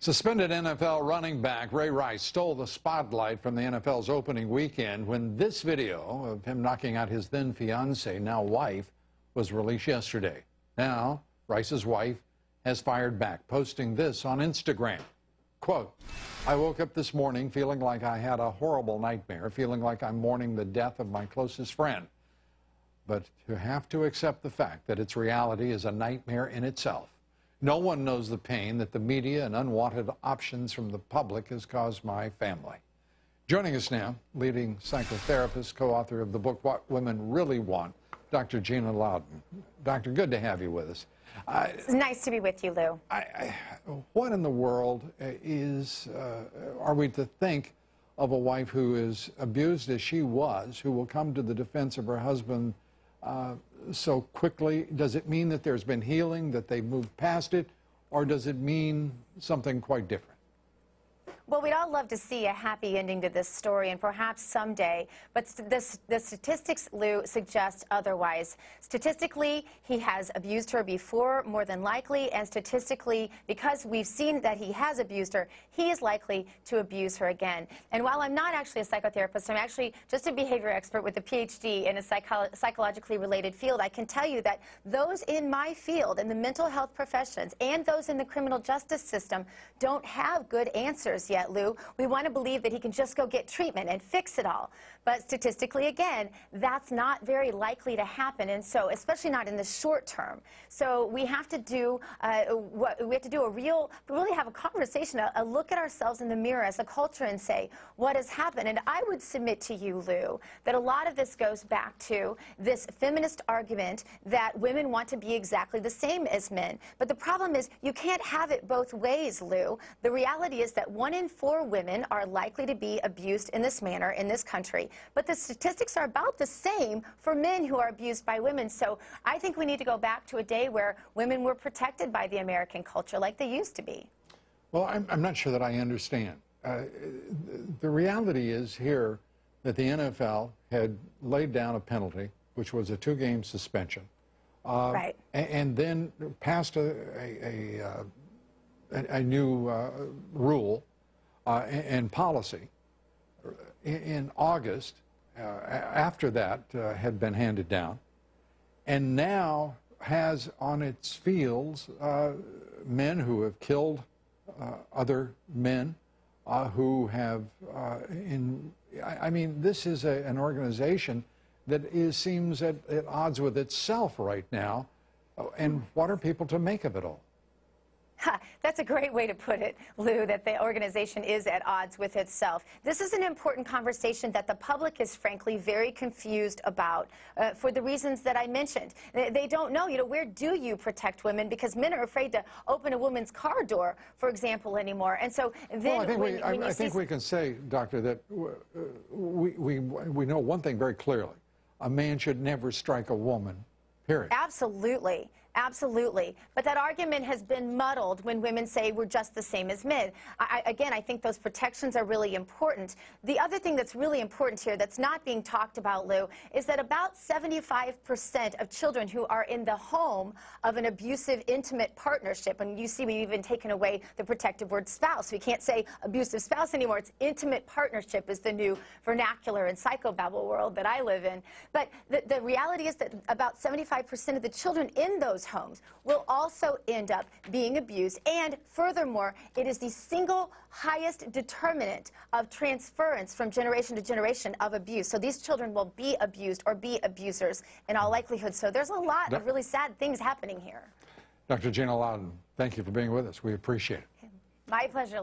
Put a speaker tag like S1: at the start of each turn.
S1: Suspended NFL running back Ray Rice stole the spotlight from the NFL's opening weekend when this video of him knocking out his then fiancée, now wife, was released yesterday. Now, Rice's wife has fired back, posting this on Instagram. Quote, "I woke up this morning feeling like I had a horrible nightmare, feeling like I'm mourning the death of my closest friend. But to have to accept the fact that its reality is a nightmare in itself. No one knows the pain that the media and unwanted options from the public has caused my family." Joining us now, leading psychotherapist, co-author of the book What Women Really Want, Dr. Gina Loudon. Doctor, good to have you with us.
S2: It's nice to be with you, Lou.
S1: What in the world are we to think of a wife who is abused as she was, who will come to the defense of her husband so quickly? Does it mean that there's been healing, that they moved past it, or does it mean something quite different?
S2: Well, we'd all love to see a happy ending to this story, and perhaps someday, but the statistics, Lou, suggest otherwise. Statistically, he has abused her before, more than likely, and statistically, because we've seen that he has abused her, he is likely to abuse her again. And while I'm not actually a psychotherapist, I'm actually just a behavior expert with a PhD in a psychologically related field, I can tell you that those in my field, in the mental health professions, and those in the criminal justice system, don't have good answers yet, Lou. We want to believe that he can just go get treatment and fix it all. But statistically, again, that's not very likely to happen, and so, especially not in the short term. So we have to do really have a conversation, a look at ourselves in the mirror as a culture and say, what has happened? And I would submit to you, Lou, that a lot of this goes back to this feminist argument that women want to be exactly the same as men. But the problem is you can't have it both ways, Lou. The reality is that 1 in 4 women are likely to be abused in this manner in this country. But the statistics are about the same for men who are abused by women. So I think we need to go back to a day where women were protected by the American culture like they used to be.
S1: Well, I'm not sure that I understand. The reality is here that the NFL had laid down a penalty, which was a 2-game suspension.
S2: Right.
S1: And then passed a new rule and policy in August after that had been handed down, and now has on its fields men who have killed other men, who have I mean, this is an organization that seems at odds with itself right now. And what are people to make of it all?
S2: That's a great way to put it, Lou, that the organization is at odds with itself. This is an important conversation that the public is frankly very confused about for the reasons that I mentioned. They don't know, where do you protect women? Because men are afraid to open a woman's car door, for example, anymore. And so then
S1: I think we can say, Doctor, that we know one thing very clearly. A man should never strike a woman, period.
S2: Absolutely. Absolutely. But that argument has been muddled when women say we're just the same as men. Again, I think those protections are really important. The other thing that's really important here that's not being talked about, Lou, is that about 75% of children who are in the home of an abusive, intimate partnership, and you see we've even taken away the protective word spouse. We can't say abusive spouse anymore. It's intimate partnership is the new vernacular in psychobabble world that I live in. But the reality is that about 75% of the children in those homes will also end up being abused, and furthermore, it is the single highest determinant of transference from generation to generation of abuse. So these children will be abused or be abusers in all likelihood. So there's a lot of really sad things happening here.
S1: Dr. Gina Loudon, thank you for being with us. We appreciate it.
S2: My pleasure.